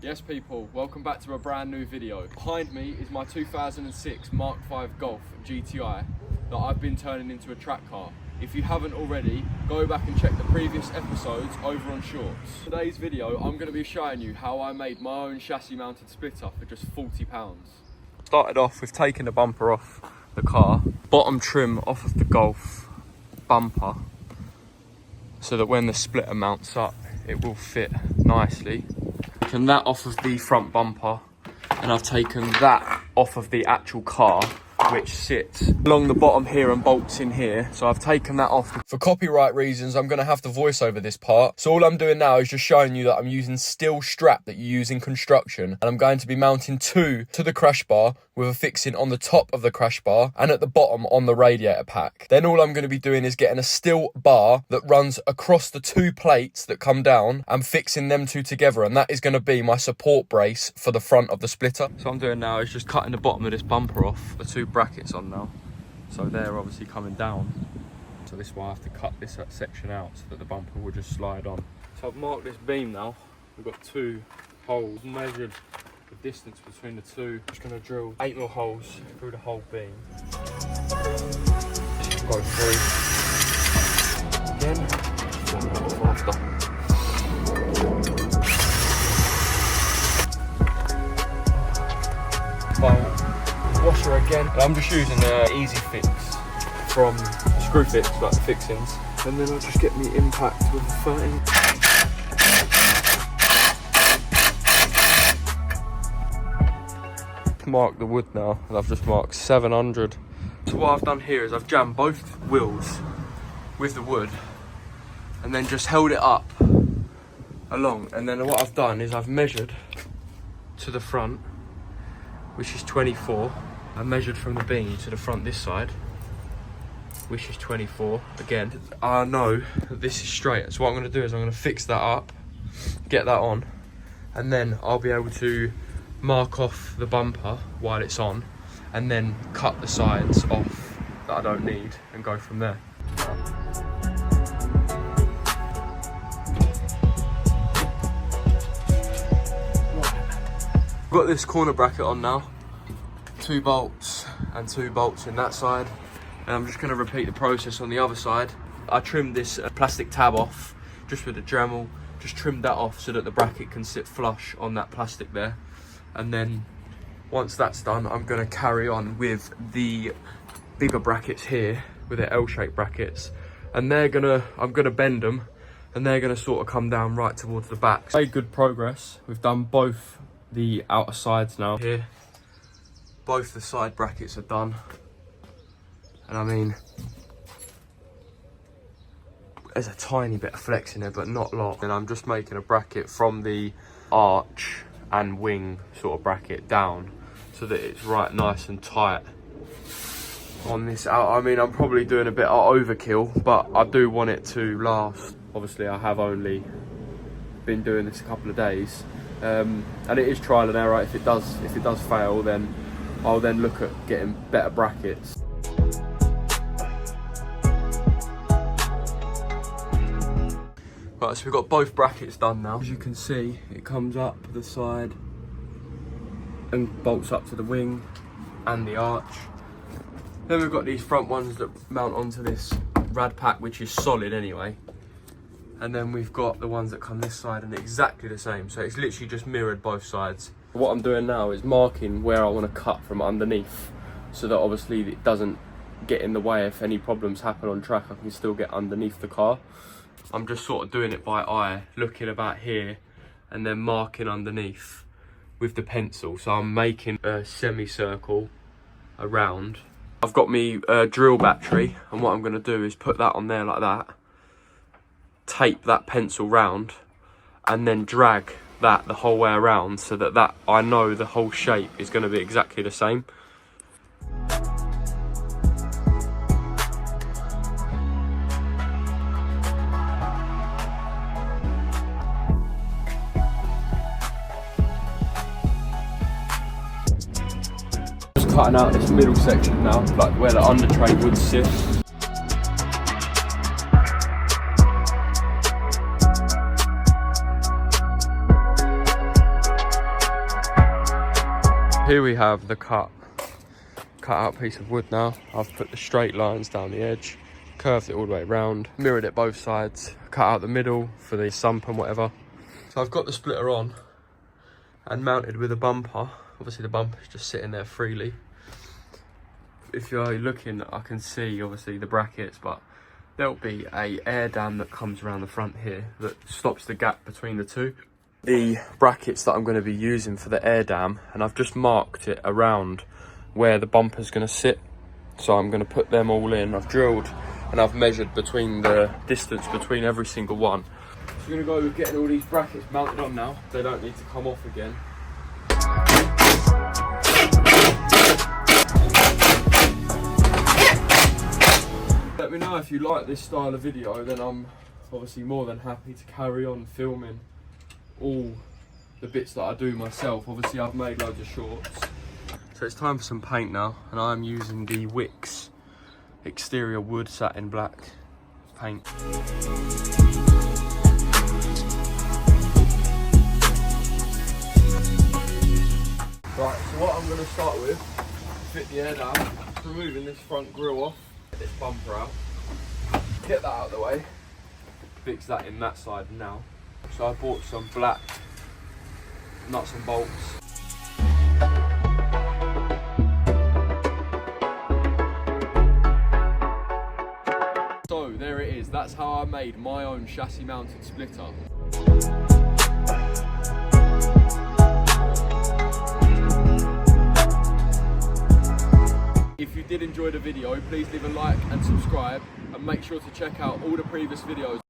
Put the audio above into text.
Yes people, welcome back to a brand new video. Behind me is my 2006 MK5 GTI that I've been turning into a track car. If you haven't already, go back and check the previous episodes over on Shorts. Today's video, I'm going to be showing you how I made my own chassis mounted splitter for just £40. Started off with taking the bumper off the car, bottom trim off of the Golf bumper, so that when the splitter mounts up, it will fit nicely. Taken that off of the front bumper, and I've taken that off of the actual car, which sits along the bottom here and bolts in here. So I've taken that off. For copyright reasons, I'm going to have to voice over this part. So all I'm doing now is just showing you that I'm using steel strap that you use in construction. And I'm going to be mounting two to the crash bar with a fixing on the top of the crash bar and at the bottom on the radiator pack. Then all I'm going to be doing is getting a steel bar that runs across the two plates that come down and fixing them two together. And that is going to be my support brace for the front of the splitter. So what I'm doing now is just cutting the bottom of this bumper off, the two brackets on now, so they're obviously coming down, so this is why I have to cut this section out so that the bumper will just slide on. So I've marked this beam now. We've got two holes, measured the distance between the two. Just going to drill 8mm holes through the whole beam. Go through again, faster. Washer again, and I'm just using an easy fix from Screw Fix, like the fixings, and then I'll just get me impact with the 13. Mark the wood now, and I've just marked 700. So what I've done here is I've jammed both wheels with the wood and then just held it up along, and then what I've done is I've measured to the front, which is 24. I measured from the beam to the front this side, which is 24. Again, I know that this is straight, so what I'm going to do is I'm going to fix that up, get that on, and then I'll be able to mark off the bumper while it's on, and then cut the sides off that I don't need and go from there. I've got this corner bracket on now. 2 bolts and 2 bolts in that side, and I'm just going to repeat the process on the other side. I trimmed this plastic tab off just with a Dremel, just trimmed that off so that the bracket can sit flush on that plastic there, and then once that's done, I'm going to carry on with the bigger brackets here with their L-shaped brackets, and I'm going to bend them, and they're going to sort of come down right towards the back. Made good progress. We've done both the outer sides now here. Both the side brackets are done, and I mean, there's a tiny bit of flex in there, but not a lot. And I'm just making a bracket from the arch and wing sort of bracket down so that it's right nice and tight on this out. I mean, I'm probably doing a bit of overkill, but I do want it to last. Obviously, I have only been doing this a couple of days, and it is trial and error. If it does fail, then I'll then look at getting better brackets. Right, so we've got both brackets done now. As you can see, it comes up the side and bolts up to the wing and the arch. Then we've got these front ones that mount onto this rad pack, which is solid anyway. And then we've got the ones that come this side, and exactly the same. So it's literally just mirrored both sides. What I'm doing now is marking where I want to cut from underneath, so that obviously it doesn't get in the way. If any problems happen on track, I can still get underneath the car. I'm just sort of doing it by eye, looking about here and then marking underneath with the pencil. So I'm making a semicircle around. I've got me drill battery, and what I'm going to do is put that on there like that, tape that pencil round, and then drag that the whole way around, so that I know the whole shape is going to be exactly the same. Just cutting out this middle section now, like where the under tray would sit. here we have the cut out piece of wood now. I've put the straight lines down the edge, curved it all the way around, mirrored it both sides, cut out the middle for the sump and whatever. So I've got the splitter on and mounted with a bumper. Obviously the bumper's just sitting there freely. If you're looking, I can see obviously the brackets, but there'll be a air dam that comes around the front here that stops the gap between the two. The brackets that I'm going to be using for the air dam, and I've just marked it around where the bumper's going to sit. So I'm going to put them all in. I've drilled and I've measured between the distance between every single one. So we're going to go getting all these brackets mounted on now. They don't need to come off again. Let me know if you like this style of video, then I'm obviously more than happy to carry on filming all the bits that I do myself. Obviously I've made loads of shorts. So it's time for some paint now, and I'm using the Wickes exterior wood satin black paint. Right, so what I'm going to start with, fit the air down, removing this front grille off, get this bumper out, get that out of the way, fix that in that side now. So I bought some black nuts and bolts. So there it is, that's how I made my own chassis mounted splitter. If you did enjoy the video, please leave a like and subscribe, and make sure to check out all the previous videos.